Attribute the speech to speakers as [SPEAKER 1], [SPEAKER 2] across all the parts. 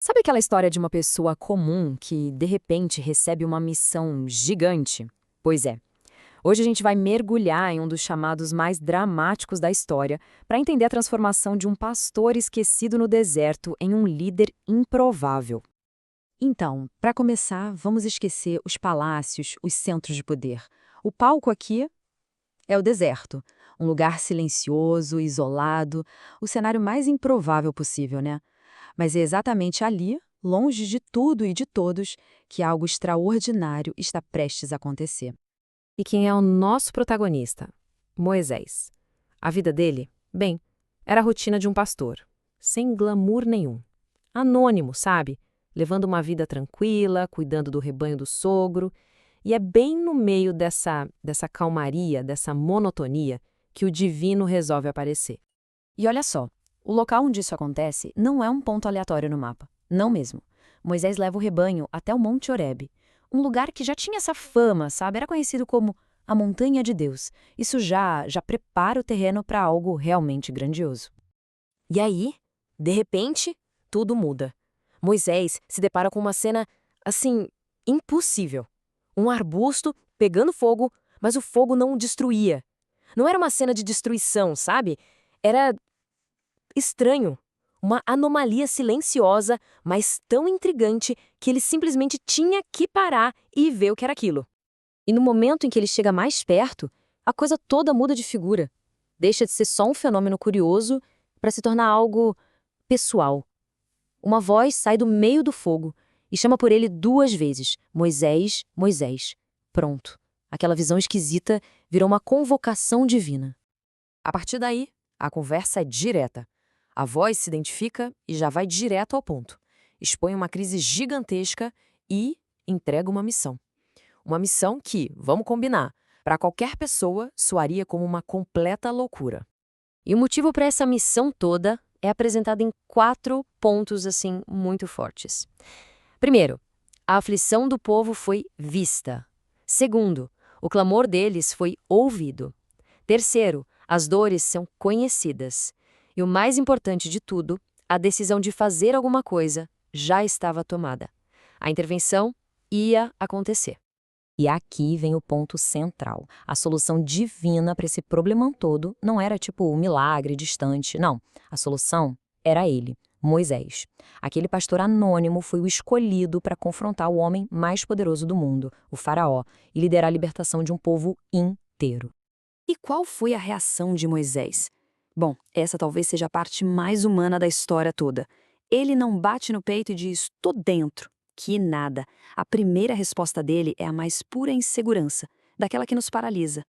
[SPEAKER 1] Sabe aquela história de uma pessoa comum que, de repente, recebe uma missão gigante? Pois é. Hoje a gente vai mergulhar em um dos chamados mais dramáticos da história para entender a transformação de um pastor esquecido no deserto em um líder improvável. Então, para começar, vamos esquecer os palácios, os centros de poder. O palco aqui é o deserto, um lugar silencioso, isolado, o cenário mais improvável possível, né? Mas é exatamente ali, longe de tudo e de todos, que algo extraordinário está prestes a acontecer.
[SPEAKER 2] E quem é o nosso protagonista? Moisés. A vida dele? Bem, era a rotina de um pastor, sem glamour nenhum. Anônimo, sabe? Levando uma vida tranquila, cuidando do rebanho do sogro. E é bem no meio dessa calmaria, dessa monotonia, que o divino resolve aparecer.
[SPEAKER 1] E olha só, o local onde isso acontece não é um ponto aleatório no mapa. Não mesmo. Moisés leva o rebanho até o Monte Horebe, um lugar que já tinha essa fama, sabe? Era conhecido como a Montanha de Deus. Isso já prepara o terreno para algo realmente grandioso.
[SPEAKER 2] E aí, de repente, tudo muda. Moisés se depara com uma cena, assim, impossível. Um arbusto pegando fogo, mas o fogo não o destruía. Não era uma cena de destruição, sabe? Era estranho. Uma anomalia silenciosa, mas tão intrigante que ele simplesmente tinha que parar e ver o que era aquilo. E no momento em que ele chega mais perto, a coisa toda muda de figura. Deixa de ser só um fenômeno curioso para se tornar algo pessoal. Uma voz sai do meio do fogo e chama por ele 2 vezes: Moisés, Moisés. Pronto. Aquela visão esquisita virou uma convocação divina. A partir daí, a conversa é direta. A voz se identifica e já vai direto ao ponto. Expõe uma crise gigantesca e entrega uma missão. Uma missão que, vamos combinar, para qualquer pessoa soaria como uma completa loucura. E o motivo para essa missão toda é apresentado em 4 pontos assim muito fortes. Primeiro, a aflição do povo foi vista. Segundo, o clamor deles foi ouvido. Terceiro, as dores são conhecidas. E o mais importante de tudo, a decisão de fazer alguma coisa já estava tomada. A intervenção ia acontecer.
[SPEAKER 1] E aqui vem o ponto central. A solução divina para esse problemão todo não era tipo um milagre distante, não. A solução era ele, Moisés. Aquele pastor anônimo foi o escolhido para confrontar o homem mais poderoso do mundo, o faraó, e liderar a libertação de um povo inteiro. E qual foi a reação de Moisés? Bom, essa talvez seja a parte mais humana da história toda. Ele não bate no peito e diz: "Tô dentro". Que nada. A primeira resposta dele é a mais pura insegurança, daquela que nos paralisa.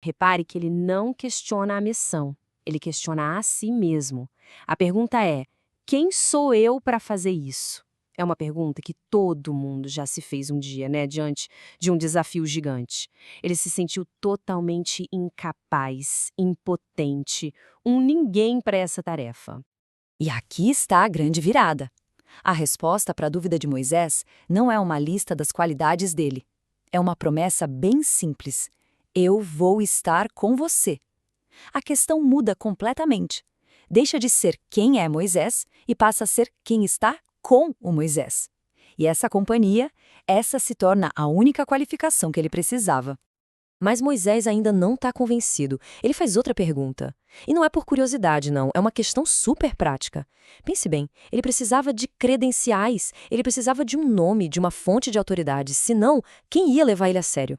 [SPEAKER 2] Repare que ele não questiona a missão, ele questiona a si mesmo. A pergunta é: quem sou eu para fazer isso? É uma pergunta que todo mundo já se fez um dia, né, diante de um desafio gigante. Ele se sentiu totalmente incapaz, impotente, um ninguém para essa tarefa.
[SPEAKER 1] E aqui está a grande virada. A resposta para a dúvida de Moisés não é uma lista das qualidades dele. É uma promessa bem simples: eu vou estar com você. A questão muda completamente. Deixa de ser quem é Moisés e passa a ser quem está com o Moisés. E essa companhia, essa se torna a única qualificação que ele precisava.
[SPEAKER 2] Mas Moisés ainda não está convencido. Ele faz outra pergunta. E não é por curiosidade, não. É uma questão super prática. Pense bem, ele precisava de credenciais, ele precisava de um nome, de uma fonte de autoridade. Senão, quem ia levar ele a sério?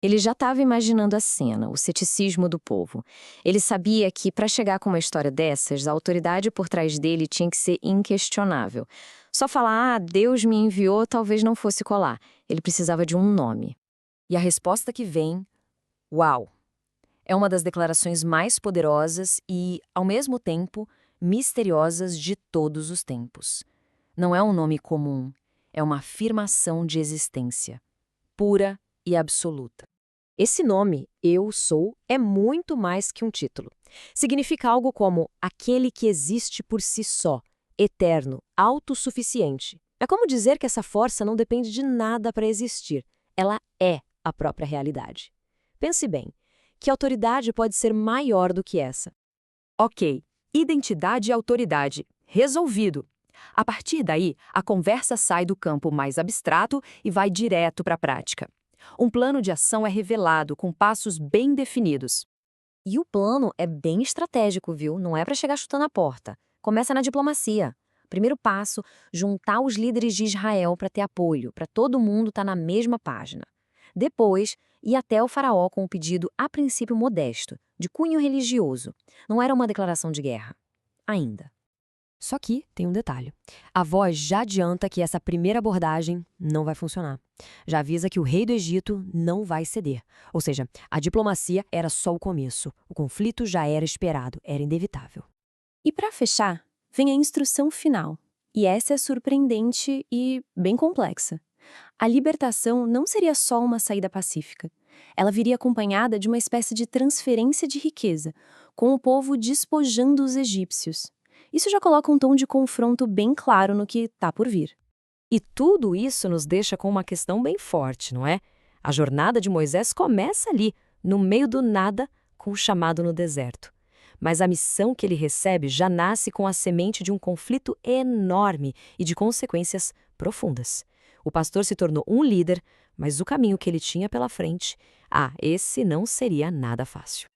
[SPEAKER 2] Ele já estava imaginando a cena, o ceticismo do povo. Ele sabia que, para chegar com uma história dessas, a autoridade por trás dele tinha que ser inquestionável. Só falar, Deus me enviou, talvez não fosse colar. Ele precisava de um nome. E a resposta que vem: uau! É uma das declarações mais poderosas e, ao mesmo tempo, misteriosas de todos os tempos. Não é um nome comum, é uma afirmação de existência, pura e absoluta. Esse nome, Eu Sou, é muito mais que um título. Significa algo como aquele que existe por si só, eterno, autossuficiente. É como dizer que essa força não depende de nada para existir. Ela é a própria realidade. Pense bem, que autoridade pode ser maior do que essa? Ok, identidade e autoridade. Resolvido.
[SPEAKER 3] A partir daí, a conversa sai do campo mais abstrato e vai direto para a prática. Um plano de ação é revelado com passos bem definidos.
[SPEAKER 2] E o plano é bem estratégico, viu? Não é para chegar chutando a porta. Começa na diplomacia. Primeiro passo, juntar os líderes de Israel para ter apoio, para todo mundo estar na mesma página. Depois, ir até o faraó com um pedido a princípio modesto, de cunho religioso. Não era uma declaração de guerra. Ainda.
[SPEAKER 3] Só que tem um detalhe. A voz já adianta que essa primeira abordagem não vai funcionar. Já avisa que o rei do Egito não vai ceder. Ou seja, a diplomacia era só o começo. O conflito já era esperado, era inevitável.
[SPEAKER 4] E para fechar, vem a instrução final. E essa é surpreendente e bem complexa. A libertação não seria só uma saída pacífica. Ela viria acompanhada de uma espécie de transferência de riqueza, com o povo despojando os egípcios. Isso já coloca um tom de confronto bem claro no que está por vir.
[SPEAKER 3] E tudo isso nos deixa com uma questão bem forte, não é? A jornada de Moisés começa ali, no meio do nada, com o chamado no deserto. Mas a missão que ele recebe já nasce com a semente de um conflito enorme e de consequências profundas. O pastor se tornou um líder, mas o caminho que ele tinha pela frente, esse não seria nada fácil.